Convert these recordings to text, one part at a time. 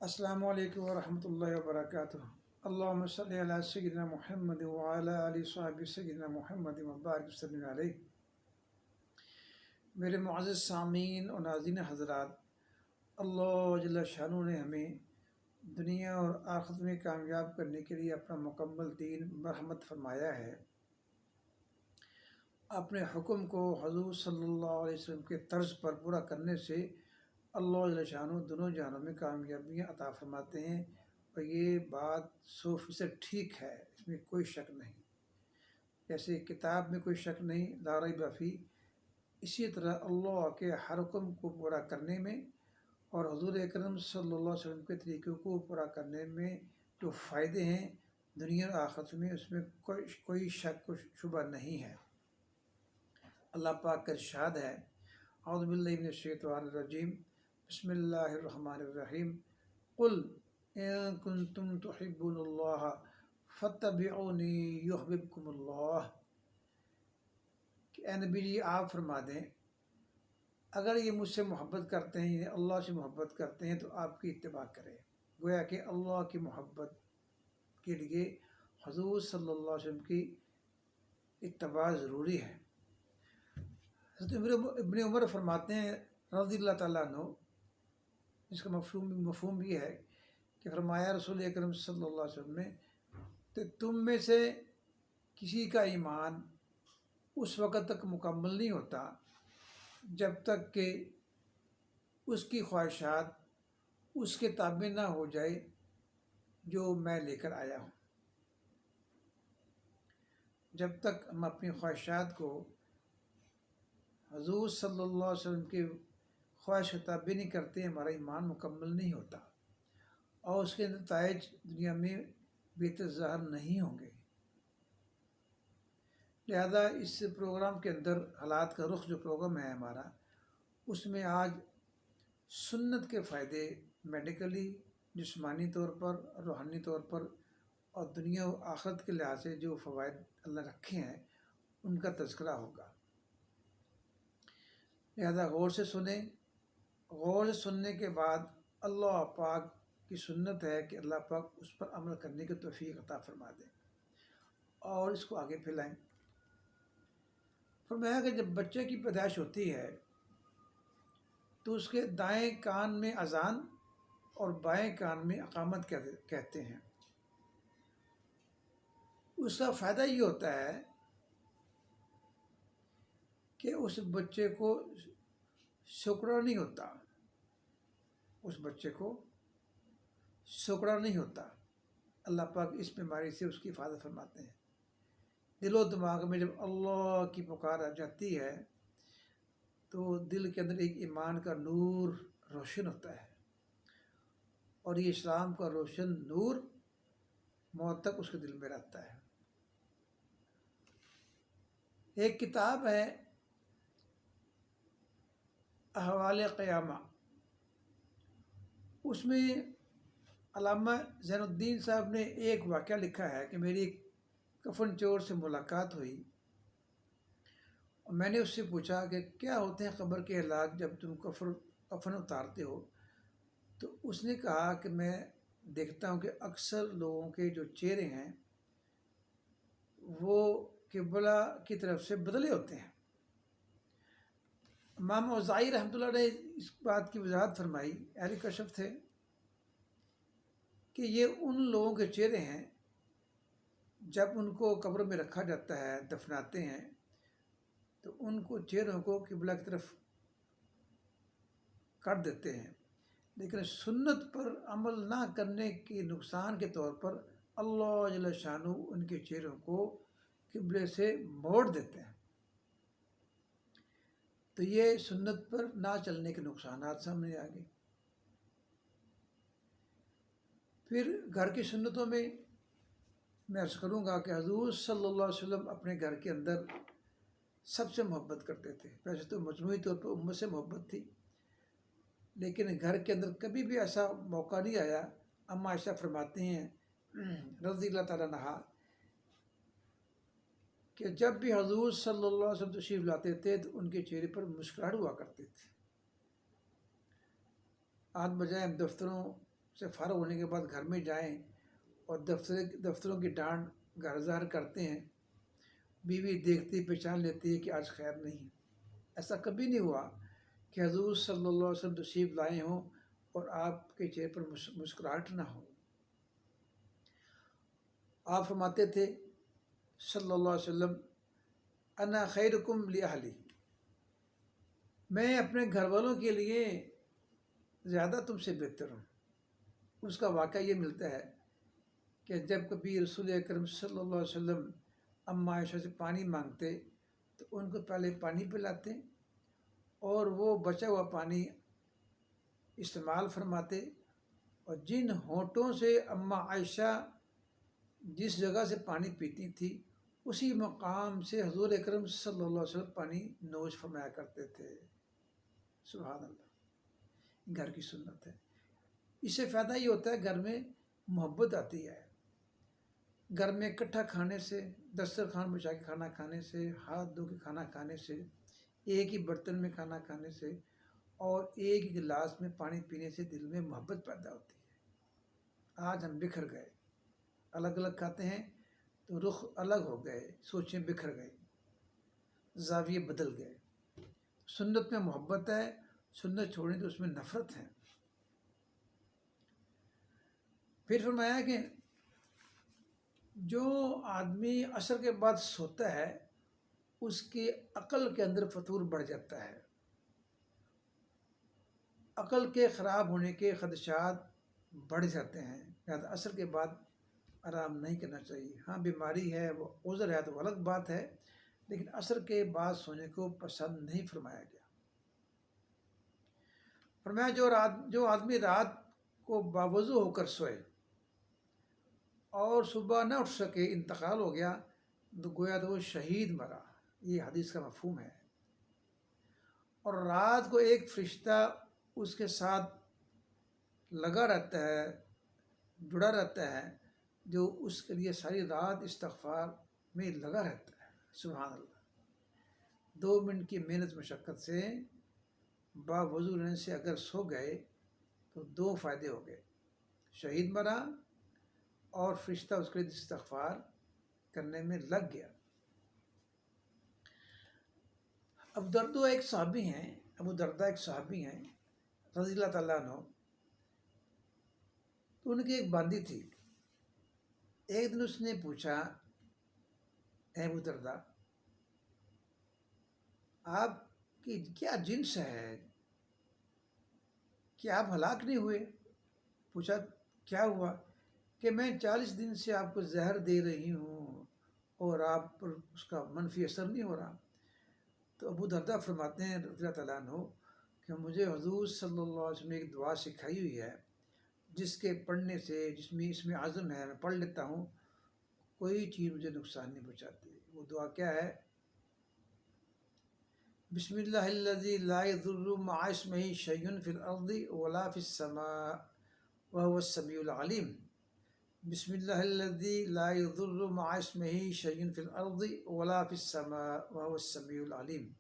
السلام علیکم ورحمۃ اللہ وبرکاتہ۔ اللہم صلی علی سیدنا محمد وعلی آل صحابہ سیدنا محمد وبارک وسلم علیہ۔ میرے معزز سامعین اور ناظرین حضرات، اللہ جل شانہ نے ہمیں دنیا اور آخرت میں کامیاب کرنے کے لیے اپنا مکمل دین مرحمت فرمایا ہے۔ اپنے حکم کو حضور صلی اللہ علیہ وسلم کے طرز پر پورا کرنے سے اللہ جل شانہ دونوں جہانوں میں کامیابیاں عطا فرماتے ہیں، اور یہ بات 100% ٹھیک ہے، اس میں کوئی شک نہیں۔ جیسے کتاب میں کوئی شک نہیں، لا ریب فیہ، اسی طرح اللہ کے ہر حکم کو پورا کرنے میں اور حضور اکرم صلی اللہ علیہ وسلم کے طریقوں کو پورا کرنے میں جو فائدے ہیں دنیا اور آخرت میں، اس میں کوئی شک و شبہ نہیں ہے۔ اللہ پاک کا ارشاد ہے، اعوذ باللہ من الشیطان الرجیم، بسم اللہ الرحمن الرحیم، قل ان کنتم تحبون اللہ فاتبعونی یحببکم اللہ، کہ اے نبی جی آپ فرما دیں اگر یہ مجھ سے محبت کرتے ہیں، یعنی اللہ سے محبت کرتے ہیں، تو آپ کی اتباع کریں۔ گویا کہ اللہ کی محبت کے لیے حضور صلی اللہ علیہ وسلم کی اتباع ضروری ہے۔ حضرت ابن عمر فرماتے ہیں رضی اللہ تعالیٰ عنہ، اس کا مفہوم بھی ہے کہ فرمایا رسول اکرم صلی اللہ علیہ وسلم نے، کہ تم میں سے کسی کا ایمان اس وقت تک مکمل نہیں ہوتا جب تک کہ اس کی خواہشات اس کے تابع نہ ہو جائے جو میں لے کر آیا ہوں۔ جب تک ہم اپنی خواہشات کو حضور صلی اللہ علیہ وسلم کے خواہش کے تابع نہیں کرتے، ہمارا ایمان مکمل نہیں ہوتا اور اس کے نتائج دنیا میں بہتر ظاہر نہیں ہوں گے۔ لہذا اس پروگرام کے اندر حالات کا رخ جو پروگرام ہے ہمارا، اس میں آج سنت کے فائدے میڈیکلی، جسمانی طور پر، روحانی طور پر اور دنیا و آخرت کے لحاظ سے جو فوائد اللہ رکھے ہیں ان کا تذکرہ ہوگا۔ لہذا غور سے سنیں۔ غور سے سننے کے بعد اللہ پاک کی سنت ہے کہ اللہ پاک اس پر عمل کرنے کی توفیق عطا فرما دیں اور اس کو آگے پھیلائیں۔ فرمایا کہ جب بچے کی پیدائش ہوتی ہے تو اس کے دائیں کان میں اذان اور بائیں کان میں اقامت کہتے ہیں۔ اس کا فائدہ یہ ہوتا ہے کہ اس بچے کو سکڑا نہیں ہوتا، اس بچے کو سکڑا نہیں ہوتا۔ اللہ پاک اس بیماری سے اس کی حفاظت فرماتے ہیں۔ دل و دماغ میں جب اللہ کی پکار آ جاتی ہے تو دل کے اندر ایک ایمان کا نور روشن ہوتا ہے، اور یہ اسلام کا روشن نور موت تک اس کے دل میں رہتا ہے۔ ایک کتاب ہے احوال قیامہ، اس میں علامہ زین الدین صاحب نے ایک واقعہ لکھا ہے کہ میری کفن چور سے ملاقات ہوئی اور میں نے اس سے پوچھا کہ کیا ہوتے ہیں قبر کے حالات جب تم کفن اتارتے ہو؟ تو اس نے کہا کہ میں دیکھتا ہوں کہ اکثر لوگوں کے جو چہرے ہیں وہ قبلہ کی طرف سے بدلے ہوتے ہیں۔ امام اوزاعی رحمۃ اللہ نے اس بات کی وضاحت فرمائی، اہل کشف تھے، کہ یہ ان لوگوں کے چہرے ہیں جب ان کو قبر میں رکھا جاتا ہے، دفناتے ہیں، تو ان کو چہروں کو قبلہ کی طرف کر دیتے ہیں، لیکن سنت پر عمل نہ کرنے کے نقصان کے طور پر اللہ جل شانہ ان کے چہروں کو قبلے سے موڑ دیتے ہیں۔ تو یہ سنت پر نہ چلنے کے نقصانات سامنے آ گئے۔ پھر گھر کی سنتوں میں عرض کروں گا کہ حضور صلی اللہ علیہ وسلم اپنے گھر کے اندر سب سے محبت کرتے تھے۔ ویسے تو مجموعی طور پر امت سے محبت تھی، لیکن گھر کے اندر کبھی بھی ایسا موقع نہیں آیا۔ اما عائشہ فرماتی ہیں رضی اللہ تعالیٰ عنہا کہ جب بھی حضور صلی اللہ علیہ وسلم تشریف لاتے تھے تو ان کے چہرے پر مسکراہٹ ہوا کرتی تھی۔ آج بجائے ہم دفتروں سے فارغ ہونے کے بعد گھر میں جائیں اور دفتروں کی ڈانٹ گھرزار کرتے ہیں، بیوی دیکھتی پہچان لیتی ہے کہ آج خیر نہیں۔ ایسا کبھی نہیں ہوا کہ حضور صلی اللہ علیہ وسلم تشریف لائے ہوں اور آپ کے چہرے پر مسکراہٹ نہ ہو۔ آپ فرماتے تھے صلی اللہ علیہ وسلم، انا خیرکم لاہلی، میں اپنے گھر والوں کے لیے زیادہ تم سے بہتر ہوں۔ اس کا واقعہ یہ ملتا ہے کہ جب کبھی رسول اکرم صلی اللہ علیہ وسلم اماں عائشہ سے پانی مانگتے تو ان کو پہلے پانی پلاتے اور وہ بچا ہوا پانی استعمال فرماتے، اور جن ہونٹوں سے اماں عائشہ جس جگہ سے پانی پیتی تھی اسی مقام سے حضور اکرم صلی اللہ علیہ وسلم پانی نوش فرمایا کرتے تھے۔ سبحان اللہ، گھر کی سنت ہے۔ اس سے فائدہ یہ ہوتا ہے گھر میں محبت آتی ہے، گھر میں اکٹھا کھانے سے، دسترخوان بچھا کے کھانا کھانے سے، ہاتھ دھو کے کھانا کھانے سے، ایک ہی برتن میں کھانا کھانے سے اور ایک ہی گلاس میں پانی پینے سے دل میں محبت پیدا ہوتی ہے۔ آج ہم بکھر گئے، الگ الگ کھاتے ہیں تو رخ الگ ہو گئے، سوچیں بکھر گئی، زاویے بدل گئے۔ سنت میں محبت ہے، سنت چھوڑیں تو اس میں نفرت ہے۔ پھر فرمایا کہ جو آدمی عصر کے بعد سوتا ہے اس کی عقل کے اندر فتور بڑھ جاتا ہے، عقل کے خراب ہونے کے خدشات بڑھ جاتے ہیں، لہٰذا عصر کے بعد آرام نہیں کرنا چاہیے۔ ہاں بیماری ہے، وہ عذر ہے تو الگ بات ہے، لیکن عصر کے بعد سونے کو پسند نہیں فرمایا گیا۔ فرمایا جو آدمی رات کو باوضو ہو کر سوئے اور صبح نہ اٹھ سکے، انتقال ہو گیا، تو گویا تو وہ شہید مرا، یہ حدیث کا مفہوم ہے۔ اور رات کو ایک فرشتہ اس کے ساتھ لگا رہتا ہے، جڑا رہتا ہے، جو اس کے لیے ساری رات استغفار میں لگا رہتا ہے۔ سبحان اللہ، 2 منٹ کی محنت مشقت سے باوضو رہنے سے اگر سو گئے تو 2 فائدے ہو گئے، شہید مرا اور فرشتہ اس کے لیے استغفار کرنے میں لگ گیا۔ ابو دردہ ایک صحابی ہیں رضی اللہ تعالیٰ عنہ، تو ان کی ایک باندی تھی۔ ایک دن اس نے پوچھا، اے ابو دردہ، آپ کی کیا جنس ہے کہ آپ ہلاک نہیں ہوئے؟ پوچھا کیا ہوا؟ کہ میں 40 دن سے آپ کو زہر دے رہی ہوں اور آپ پر اس کا منفی اثر نہیں ہو رہا۔ تو ابو دردہ فرماتے ہیں رضی اللہ تعالیٰ عنہ کہ مجھے حضور صلی اللہ علیہ وسلم نے ایک دعا سکھائی ہوئی ہے جس کے پڑھنے سے، جس میں اس میں عزم ہے، میں پڑھ لیتا ہوں، کوئی چیز مجھے نقصان نہیں پہنچاتی۔ وہ دعا کیا ہے؟ بسم اللہ الذی لا یضر مع اسمہ شیء فی الارض ولا فی السماء وهو السمیع العلیم۔ بسم اللہ الذی لا یضر مع اسمہ شیء فی الارض ولا فی السماء وهو السمیع العلیم۔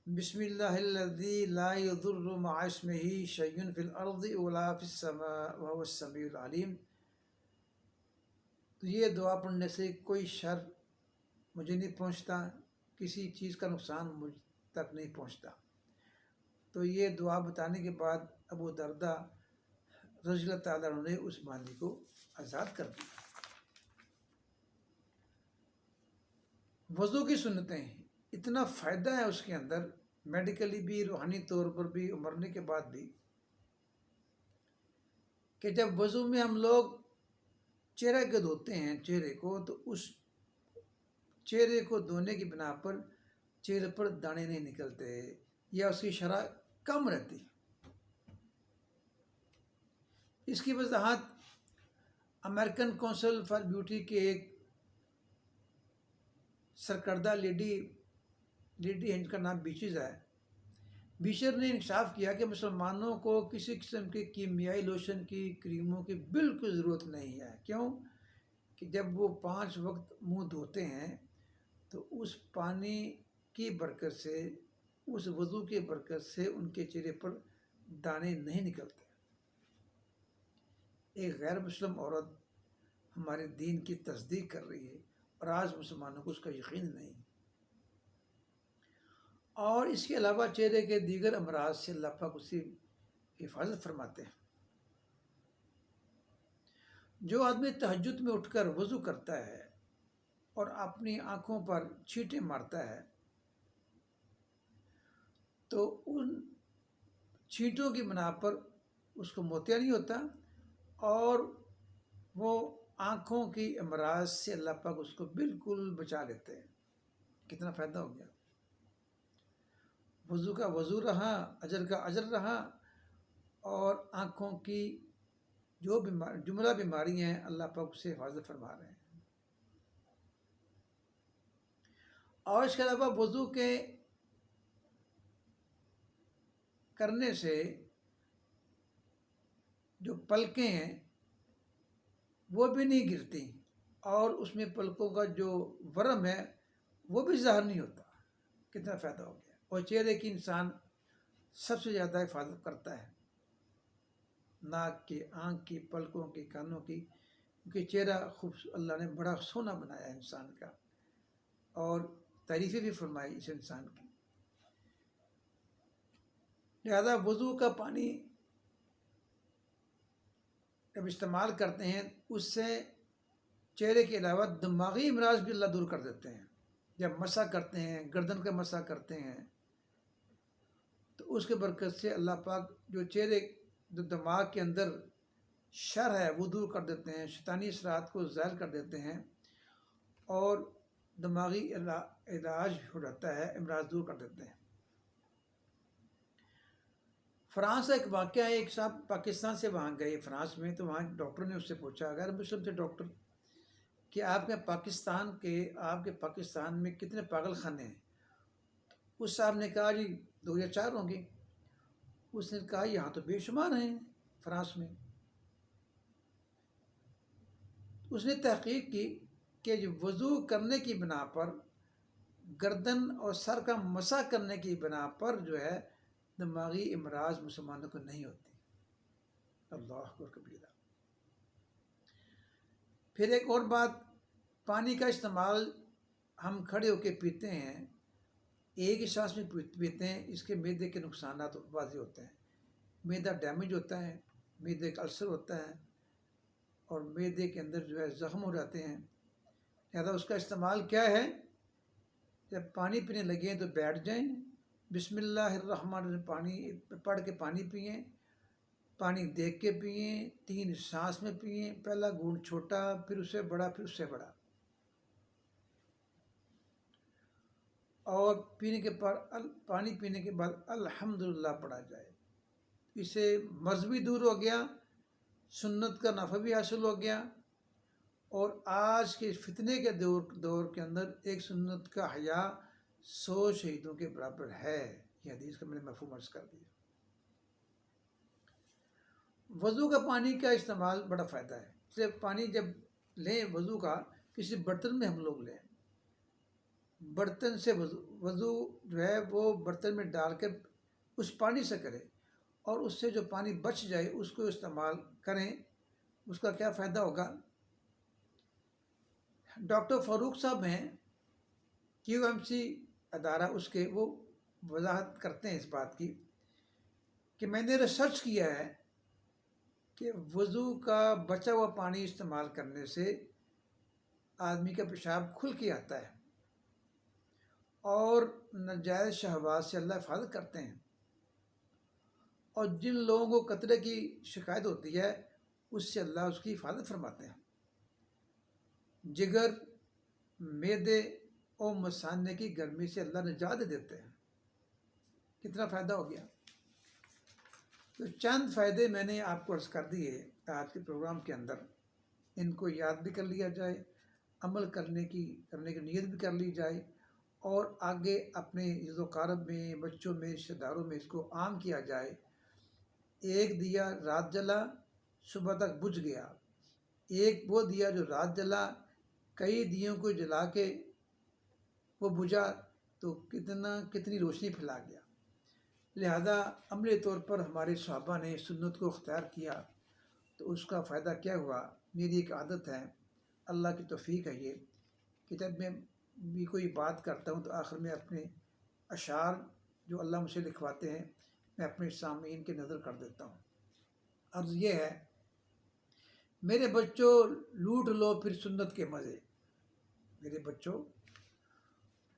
بسم اللہ الذی لا یضر مع اسمہ شیء فی الارض ولا فی السماء وهو السمیع العلیم۔ تو یہ دعا پڑھنے سے کوئی شر مجھے نہیں پہنچتا، کسی چیز کا نقصان مجھ تک نہیں پہنچتا۔ تو یہ دعا بتانے کے بعد ابو دردہ رضی اللہ تعالیٰ عنہ نے اس باندی کو آزاد کر دیا۔ وضو کی سنتیں، اتنا فائدہ ہے اس کے اندر، میڈیکلی بھی، روحانی طور پر بھی، مرنے کے بعد بھی، کہ جب وضو میں ہم لوگ چہرے کو دھوتے ہیں چہرے کو، تو اس چہرے کو دھونے کی بنا پر چہرے پر دانے نہیں نکلتے یا اس کی شرح کم رہتی۔ اس کی وضاحت امریکن کونسل فار بیوٹی کے ایک سرکردہ لیڈی ہیں، جن کا نام بیچز ہے، بیشر نے انکشاف کیا کہ مسلمانوں کو کسی قسم کے کیمیائی لوشن کی، کریموں کی بالکل ضرورت نہیں ہے۔ کیوں؟ کہ جب وہ 5 وقت منہ دھوتے ہیں تو اس پانی کی برکت سے، اس وضو کی برکت سے ان کے چہرے پر دانے نہیں نکلتے۔ ایک غیر مسلم عورت ہمارے دین کی تصدیق کر رہی ہے اور آج مسلمانوں کو اس کا یقین نہیں. اور اس کے علاوہ چہرے کے دیگر امراض سے اللہ پاک اس کی حفاظت فرماتے ہیں. جو آدمی تہجد میں اٹھ کر وضو کرتا ہے اور اپنی آنکھوں پر چھینٹیں مارتا ہے تو ان چھینٹوں کی بنا پر اس کو موتیا نہیں ہوتا اور وہ آنکھوں کی امراض سے اللہ پاک اس کو بالکل بچا لیتے ہیں. کتنا فائدہ ہو گیا. وضو کا وضو رہا، اجر کا اجر رہا، اور آنکھوں کی جو جملہ بیماری ہیں اللہ پاک سے حفاظت فرما رہے ہیں. اور اس کے علاوہ وضو کے کرنے سے جو پلکیں ہیں وہ بھی نہیں گرتی اور اس میں پلکوں کا جو ورم ہے وہ بھی ظاہر نہیں ہوتا. کتنا فائدہ ہو گیا. اور چہرے کی انسان سب سے زیادہ حفاظت کرتا ہے، ناک کی، آنکھ کی، پلکوں کی، کانوں کی، کیونکہ چہرہ اللہ نے بڑا سونا بنایا ہے انسان کا اور تعریفیں بھی فرمائی اس انسان کی. لہذا وضو کا پانی جب استعمال کرتے ہیں اس سے چہرے کے علاوہ دماغی امراض بھی اللہ دور کر دیتے ہیں. جب مسح کرتے ہیں، گردن کا مسح کرتے ہیں تو اس کے برکت سے اللہ پاک جو دماغ کے اندر شر ہے وہ دور کر دیتے ہیں، شیطانی اثرات کو زائل کر دیتے ہیں اور دماغی علاج ہو جاتا ہے، امراض دور کر دیتے ہیں. فرانس کا ایک واقعہ ہے. ایک صاحب پاکستان سے وہاں گئے فرانس میں، تو وہاں ڈاکٹر نے اس سے پوچھا، غیر مسلم تھے ڈاکٹر، کہ آپ کے پاکستان میں کتنے پاگل خانے ہیں؟ اس صاحب نے کہا جی 2 یا 4 ہوں گے. اس نے کہا یہاں تو بے شمار ہیں فرانس میں. اس نے تحقیق کی کہ وضو کرنے کی بنا پر، گردن اور سر کا مسح کرنے کی بنا پر جو ہے دماغی امراض مسلمانوں کو نہیں ہوتی. اللہ اکبر کبیرہ. پھر ایک اور بات، پانی کا استعمال ہم کھڑے ہو کے پیتے ہیں، ایک ہی سانس میں پیتے ہیں، اس کے معدے کے نقصانات واضح ہوتے ہیں. معدہ ڈیمیج ہوتا ہے، معدے کا السر ہوتا ہے اور معدے کے اندر جو ہے زخم ہو جاتے ہیں. لہٰذا اس کا استعمال کیا ہے؟ جب پانی پینے لگیں تو بیٹھ جائیں، بسم اللہ الرحمن الرحیم پانی پڑھ کے پانی پئیں، پانی دیکھ کے پئیں، 3 سانس میں پئیں، پہلا گھونٹ چھوٹا، پھر اس سے بڑا، پھر اس سے بڑا. اور پانی پینے کے بعد الحمدللہ پڑھا جائے. اس سے مرض بھی دور ہو گیا، سنت کا نفع بھی حاصل ہو گیا. اور آج کے فتنے کے دور کے اندر ایک سنت کا حیا 100 شہیدوں کے برابر ہے. یہ حدیث کا میں نے مفہوم عرض کر دیا. وضو کا پانی کا استعمال بڑا فائدہ ہے. صرف پانی جب لیں وضو کا، کسی برتن میں ہم لوگ لیں، برتن سے وضو جو ہے وہ برتن میں ڈال کر اس پانی سے کریں اور اس سے جو پانی بچ جائے اس کو استعمال کریں. اس کا کیا فائدہ ہوگا؟ ڈاکٹر فاروق صاحب ہیں QMC ادارہ، اس کے وہ وضاحت کرتے ہیں اس بات کی کہ میں نے ریسرچ کیا ہے کہ وضو کا بچا ہوا پانی استعمال کرنے سے آدمی کا پیشاب کھل کے آتا ہے اور ناجائز شہوات سے اللہ حفاظت کرتے ہیں. اور جن لوگوں کو قطرے کی شکایت ہوتی ہے اس سے اللہ اس کی حفاظت فرماتے ہیں. جگر، معدے اور مثانے کی گرمی سے اللہ نجات دیتے ہیں. کتنا فائدہ ہو گیا. تو چند فائدے میں نے آپ کو عرض کر دیے آج کے پروگرام کے اندر. ان کو یاد بھی کر لیا جائے، عمل کرنے کی نیت بھی کر لی جائے اور آگے اپنے عزت و قارب میں، بچوں میں، رشتہ داروں میں اس کو عام کیا جائے. ایک دیا رات جلا صبح تک بجھ گیا، ایک وہ دیا جو رات جلا کئی دیوں کو جلا کے وہ بجھا تو کتنی روشنی پھیلا گیا. لہذا عملی طور پر ہمارے صحابہ نے سنت کو اختیار کیا تو اس کا فائدہ کیا ہوا؟ میری ایک عادت ہے، اللہ کی توفیق ہے یہ، کہ جب میں بھی کوئی بات کرتا ہوں تو آخر میں اپنے اشعار جو اللہ مجھ سے لکھواتے ہیں میں اپنے سامعین کی نظر کر دیتا ہوں۔ عرض یہ ہے، میرے بچوں لوٹ لو پھر سنت کے مزے، میرے بچوں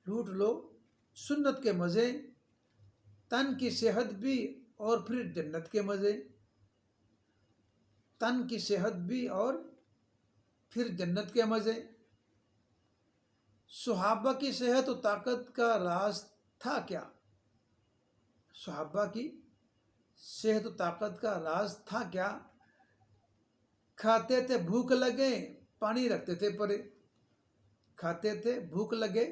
لوٹ لو سنت کے مزے، تن کی صحت بھی اور پھر جنت کے مزے، تن کی صحت بھی اور پھر جنت کے مزے۔ صحابہ کی صحت و طاقت کا راز تھا کیا؟ صحابہ کی صحت و طاقت کا راز تھا کیا؟ کھاتے تھے بھوک لگے پانی رکھتے تھے پرے، کھاتے تھے بھوک لگے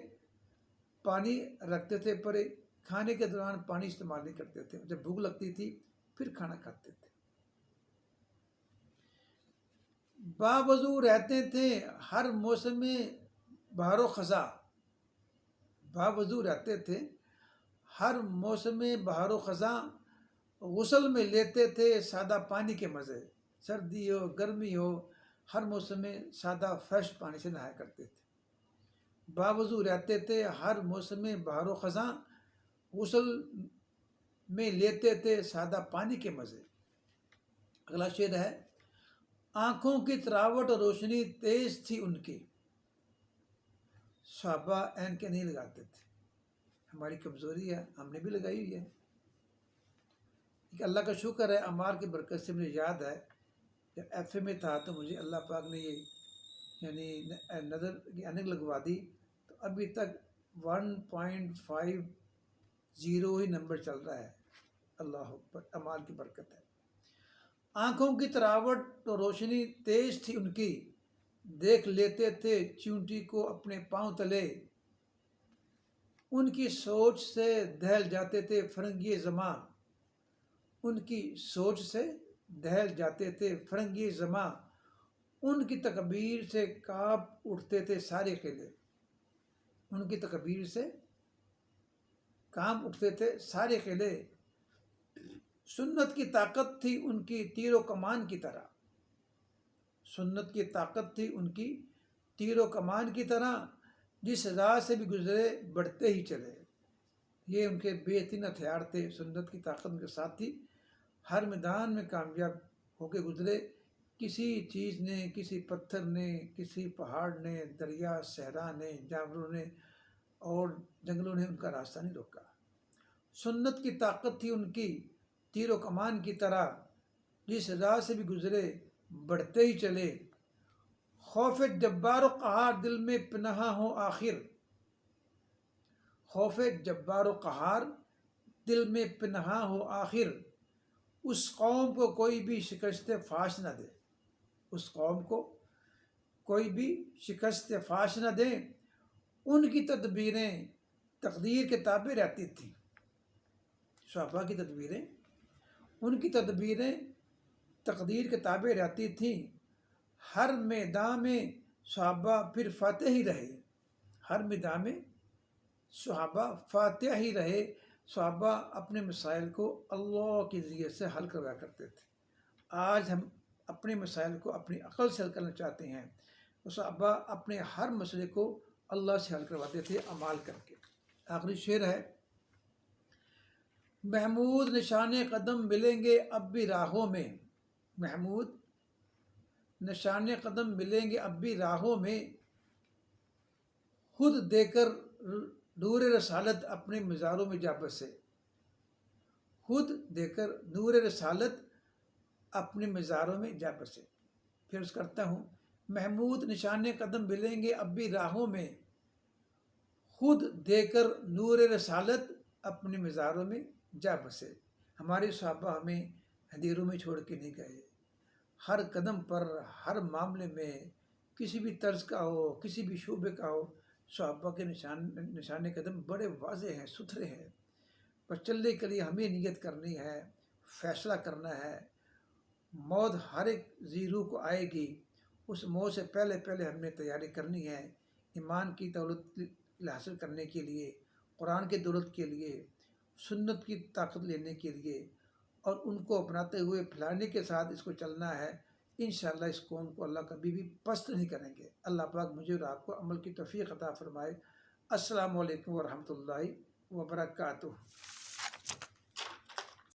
پانی رکھتے تھے پرے، کھانے کے دوران پانی استعمال نہیں کرتے تھے، جب بھوک لگتی تھی پھر کھانا کھاتے تھے۔ باوضو رہتے تھے ہر موسم میں بہار و خزاں، باوضو رہتے تھے ہر موسم میں بہار و خزاں، غسل میں لیتے تھے سادہ پانی کے مزے، سردی ہو گرمی ہو ہر موسم میں سادہ فریش پانی سے نہایا کرتے تھے۔ باوضو رہتے تھے ہر موسم میں بہار و خزاں، غسل میں لیتے تھے سادہ پانی کے مزے۔ اگلا شعر ہے، آنکھوں کی تراوٹ اور روشنی تیز تھی ان کی، صحابہ اینکیں نہیں لگاتے تھے، ہماری کمزوری ہے، ہم نے بھی لگائی ہوئی ہے۔ ایک اللہ کا شکر ہے، عمار کی برکت سے مجھے یاد ہے جب ایف اے میں تھا تو مجھے اللہ پاک نے یہ یعنی نظر کی اینک لگوا دی، تو ابھی تک 1.50 ہی نمبر چل رہا ہے، اللہ اکبر، عمار کی برکت ہے۔ آنکھوں کی تراوٹ تو روشنی تیز تھی ان کی، دیکھ لیتے تھے چیونٹی کو اپنے پاؤں تلے، ان کی سوچ سے دہل جاتے تھے فرنگی زماں، ان کی سوچ سے دہل جاتے تھے فرنگی زماں، ان کی تکبیر سے کانپ اٹھتے تھے سارے قلعے، ان کی تکبیر سے کانپ اٹھتے تھے سارے قلعے۔ سنت کی طاقت تھی ان کی تیر و کمان کی طرح، سنت کی طاقت تھی ان کی تیر و کمان کی طرح، جس راہ سے بھی گزرے بڑھتے ہی چلے۔ یہ ان کے بہترین ہتھیار تھے، سنت کی طاقت ان کے ساتھ تھی، ہر میدان میں کامیاب ہو کے گزرے، کسی چیز نے، کسی پتھر نے، کسی پہاڑ نے، دریا صحرا نے، جانوروں نے اور جنگلوں نے ان کا راستہ نہیں روکا۔ سنت کی طاقت تھی ان کی تیر و کمان کی طرح، جس راہ سے بھی گزرے بڑھتے ہی چلے۔ خوف جبار و قہار دل میں پنہاں ہو آخر، خوف جبار و قہار دل میں پنہاں ہو آخر، اس قوم کو کوئی بھی شکست فاش نہ دے، اس قوم کو کوئی بھی شکست فاش نہ دے، ان کی تدبیریں تقدیر کے تابع رہتی تھیں، صحابہ کی تدبیریں، ان کی تدبیریں تقدیر کے تابع رہتی تھیں، ہر میدان میں صحابہ پھر فاتح ہی رہے، ہر میدان میں صحابہ فاتح ہی رہے۔ صحابہ اپنے مسائل کو اللہ کے ذریعے سے حل کروایا کرتے تھے۔ آج ہم اپنے مسائل کو اپنی عقل سے حل کرنا چاہتے ہیں، تو صحابہ اپنے ہر مسئلے کو اللہ سے حل کرواتے تھے اعمال کر کے۔ آخری شعر ہے، محمود نشان قدم ملیں گے اب بھی راہوں میں، محمود نشان قدم ملیں گے اب بھی راہوں میں، خود دے کر نور رسالت اپنے مزاروں میں جا بسے، خود دے کر نور رسالت اپنے مزاروں میں جا بسے۔ پھر اس کرتا ہوں، محمود نشان قدم ملیں گے اب بھی راہوں میں، خود دے کر نور رسالت اپنے مزاروں میں جا بسے۔ ہمارے صحابہ ہمیں اندھیروں میں چھوڑ کے نہیں گئے، ہر قدم پر، ہر معاملے میں، کسی بھی طرز کا ہو، کسی بھی شعبے کا ہو، صحابہ کے نشان قدم بڑے واضح ہیں، ستھرے ہیں۔ پر چلنے کے لیے ہمیں نیت کرنی ہے، فیصلہ کرنا ہے۔ موت ہر ایک ذی روح کو آئے گی، اس موت سے پہلے پہلے ہم نے تیاری کرنی ہے، ایمان کی دولت حاصل کرنے کے لیے، قرآن کی دولت کے لیے، سنت کی طاقت لینے کے لیے، اور ان کو اپناتے ہوئے پھیلانے کے ساتھ اس کو چلنا ہے انشاءاللہ اس قوم کو اللہ کبھی بھی پست نہیں کریں گے۔ اللہ پاک مجھے اور آپ کو عمل کی توفیق عطا فرمائے۔ السلام علیکم ورحمۃ اللہ وبرکاتہ۔